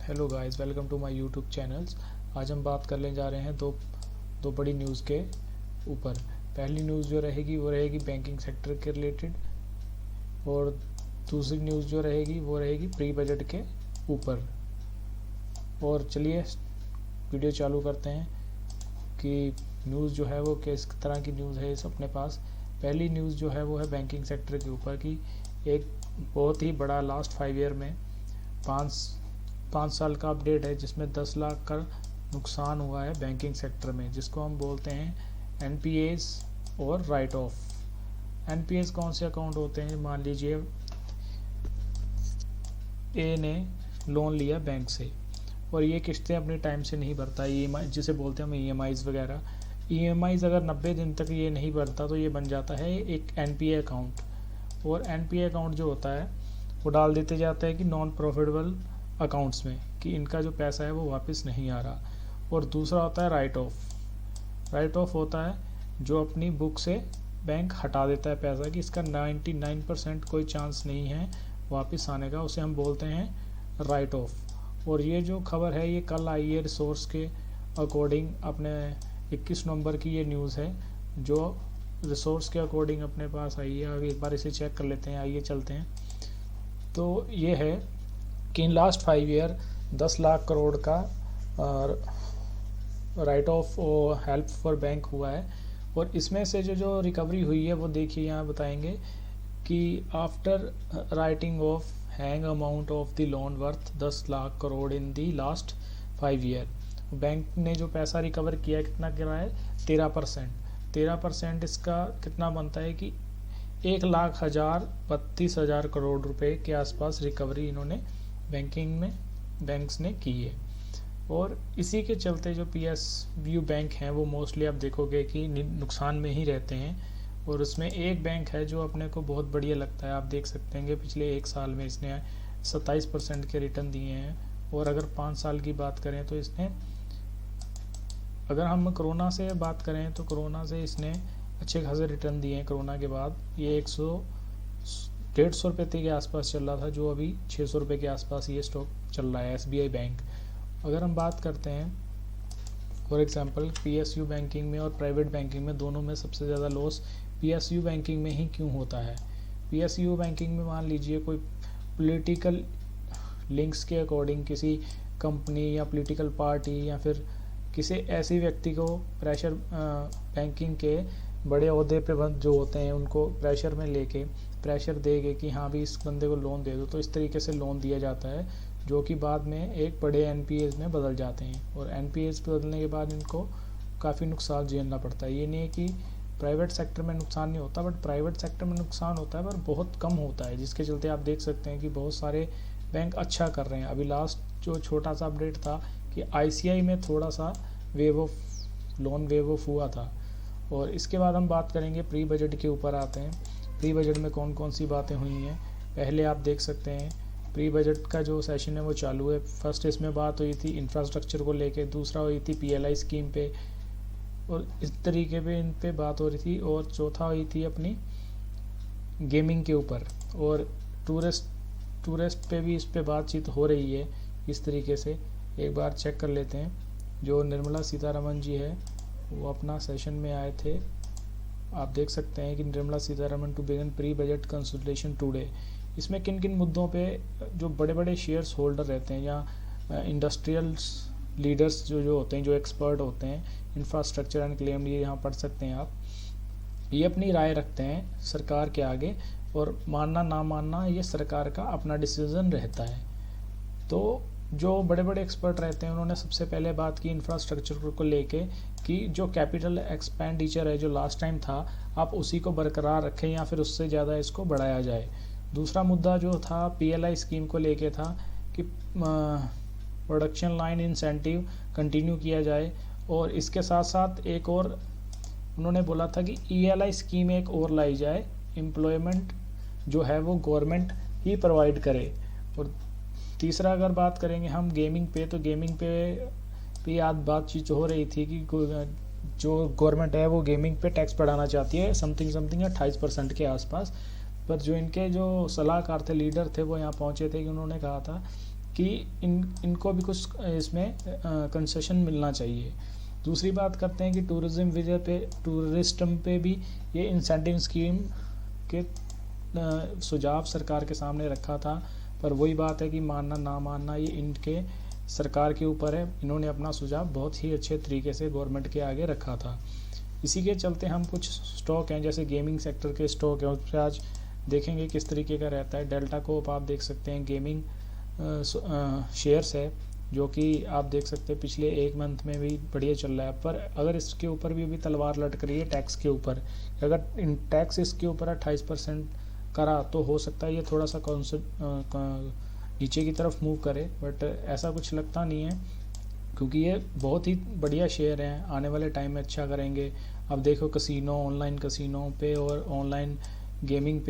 Hello guys, welcome to my YouTube channels. आज हम बात करने जा रहे हैं दो बड़ी न्यूज़ के ऊपर। पहली न्यूज़ जो रहेगी वो रहेगी बैंकिंग सेक्टर के रिलेटेड, और दूसरी न्यूज़ जो रहेगी वो रहेगी प्री बजट के ऊपर। और चलिए वीडियो चालू करते हैं कि न्यूज़ जो है वो किस तरह की न्यूज़ है इस अपने पास। पहली न्यूज़ जो है वो है बैंकिंग सेक्टर के ऊपर की। एक बहुत ही बड़ा लास्ट 5 ईयर में 5 साल का अपडेट है, जिसमें 10 लाख का नुकसान हुआ है बैंकिंग सेक्टर में, जिसको हम बोलते हैं एनपीएस और राइट ऑफ। एनपीएस कौन से अकाउंट होते हैं? मान लीजिए ए ने लोन लिया बैंक से और ये किस्तें अपने टाइम से नहीं भरता, ईएमआई जिसे बोलते हैं हम ईएमआईज वगैरह। ईएमआईज अगर 90 दिन तक ये नहीं भरता तो ये बन जाता है एक एनपीए अकाउंट। और एनपीए अकाउंट जो होता है वो डाल देते जाता है कि नॉन प्रॉफिटेबल अकाउंट्स में, कि इनका जो पैसा है वो वापस नहीं आ रहा। और दूसरा होता है राइट ऑफ। राइट ऑफ होता है जो अपनी बुक से बैंक हटा देता है पैसा, कि इसका 99% कोई चांस नहीं है वापस आने का, उसे हम बोलते हैं राइट ऑफ। और ये जो खबर है ये कल आई है रिसोर्स के अकॉर्डिंग। अपने 21 नवंबर की ये न्यूज़ है जो रिसोर्स के अकॉर्डिंग अपने पास आई है। अब एक बार इसे चेक कर लेते हैं, आइए चलते हैं। तो ये है कि इन लास्ट 5 ईयर 10 लाख करोड़ का write off help for bank हुआ है। और इसमें से जो रिकवरी हुई है वो देखिए यहाँ बताएंगे कि after writing of hang amount of the loan worth 10 lakh crore in the last 5 year, bank ने जो पैसा रिकवर किया है कितना गिरा है? 13%। 13% इसका कितना बनता है कि 1,32,000 करोड़ रुपए के आसपास रिकवरी इन्होंने बैंकिंग में बैंक्स ने की है। और इसी के चलते जो पीएसयू बैंक हैं वो मोस्टली आप देखोगे कि नुकसान में ही रहते हैं। और उसमें एक बैंक है जो अपने को बहुत बढ़िया लगता है, आप देख सकते हैं कि पिछले 1 साल में इसने 27% के रिटर्न दिए हैं। और अगर 5 साल की बात करें तो इसने, अगर हम कोरोना से बात करें तो कोरोना से इसने अच्छे खासे रिटर्न दिए हैं। कोरोना के बाद ये 150 रुपये के आसपास चल रहा था, जो अभी 600 रुपये के आसपास ये स्टॉक चल रहा है एसबीआई बैंक। अगर हम बात करते हैं फॉर एग्जांपल पीएसयू बैंकिंग में और प्राइवेट बैंकिंग में, दोनों में सबसे ज़्यादा लॉस पीएसयू बैंकिंग में ही क्यों होता है? पीएसयू बैंकिंग में मान लीजिए कोई पॉलिटिकल लिंक्स के अकॉर्डिंग किसी कंपनी या पॉलिटिकल पार्टी या फिर किसी ऐसे व्यक्ति को प्रेशर, बैंकिंग के बड़े ओहदे पे जो होते हैं उनको प्रेशर में लेके प्रेशर देके कि हाँ भी इस बंदे को लोन दे दो, तो इस तरीके से लोन दिया जाता है जो कि बाद में एक बड़े एनपीएस में बदल जाते हैं। और एनपीएस बदलने के बाद इनको काफ़ी नुकसान झेलना पड़ता है। ये नहीं है कि प्राइवेट सेक्टर में नुकसान नहीं होता, बट प्राइवेट सेक्टर में नुकसान होता है पर बहुत कम होता है, जिसके चलते आप देख सकते हैं कि बहुत सारे बैंक अच्छा कर रहे हैं। अभी लास्ट जो छोटा सा अपडेट था कि आईसीआई में थोड़ा सा लोन वेव ऑफ हुआ था। और इसके बाद हम बात करेंगे प्री बजट के ऊपर आते हैं। प्री बजट में कौन कौन सी बातें हुई हैं पहले आप देख सकते हैं। प्री बजट का जो सेशन है वो चालू है। फर्स्ट इसमें बात हुई थी इंफ्रास्ट्रक्चर को लेके, दूसरा हुई थी पीएलआई स्कीम पे, और इस तरीके पे इन पे बात हो रही थी। और चौथा हुई थी अपनी गेमिंग के ऊपर, और टूरिस्ट पे भी इस पे बातचीत हो रही है इस तरीके से। एक बार चेक कर लेते हैं। जो निर्मला सीतारमन जी है वो अपना सेशन में आए थे। आप देख सकते हैं कि Nirmala Sitharaman to begin pre budget consultation today. इसमें किन किन मुद्दों पे जो बड़े बड़े शेयर्स होल्डर रहते हैं या इंडस्ट्रियल लीडर्स जो होते हैं, जो एक्सपर्ट होते हैं, इंफ्रास्ट्रक्चर एंड क्लेम, ये यहाँ पढ़ सकते हैं आप, ये अपनी राय रखते हैं सरकार के आगे, और मानना ना मानना ये सरकार का अपना डिसीजन रहता है। तो जो बड़े बड़े एक्सपर्ट रहते हैं उन्होंने सबसे पहले बात की इंफ्रास्ट्रक्चर को लेके कि जो कैपिटल एक्सपेंडिचर है जो लास्ट टाइम था आप उसी को बरकरार रखें या फिर उससे ज़्यादा इसको बढ़ाया जाए। दूसरा मुद्दा जो था पीएलआई स्कीम को लेके था कि प्रोडक्शन लाइन इंसेंटिव कंटिन्यू किया जाए, और इसके साथ साथ एक और उन्होंने बोला था कि ईएलआई स्कीम एक और लाई जाए, एम्प्लॉयमेंट जो है वो गवर्नमेंट ही प्रोवाइड करे। और तीसरा अगर बात करेंगे हम गेमिंग पे, तो गेमिंग पे आज बातचीत हो रही थी कि जो गवर्नमेंट है वो गेमिंग पे टैक्स बढ़ाना चाहती है समथिंग 28% के आसपास। पर जो इनके जो सलाहकार थे, लीडर थे, वो यहाँ पहुँचे थे कि उन्होंने कहा था कि इनको भी कुछ इसमें कंसेशन मिलना चाहिए। दूसरी बात करते हैं कि टूरिज्म पे भी ये इंसेंटिव स्कीम के सुझाव सरकार के सामने रखा था, पर वही बात है कि मानना ना मानना ये इनके सरकार के ऊपर है। इन्होंने अपना सुझाव बहुत ही अच्छे तरीके से गवर्नमेंट के आगे रखा था। इसी के चलते हम कुछ स्टॉक हैं, जैसे गेमिंग सेक्टर के स्टॉक हैं, उस पर आज देखेंगे किस तरीके का रहता है। डेल्टा कोप आप देख सकते हैं गेमिंग शेयर्स है, जो कि आप देख सकते हैं पिछले एक मंथ में भी बढ़िया चल रहा है। पर अगर इसके ऊपर भी तलवार लटक रही है टैक्स के ऊपर, अगर इन टैक्स इसके ऊपर 28% करा तो हो सकता है ये थोड़ा सा नीचे की तरफ मूव करे, बट ऐसा कुछ लगता नहीं है, क्योंकि ये बहुत ही बढ़िया शेयर हैं, आने वाले टाइम में अच्छा करेंगे। अब देखो कसिनो, ऑनलाइन कसिनो पे और ऑनलाइन गेमिंग पे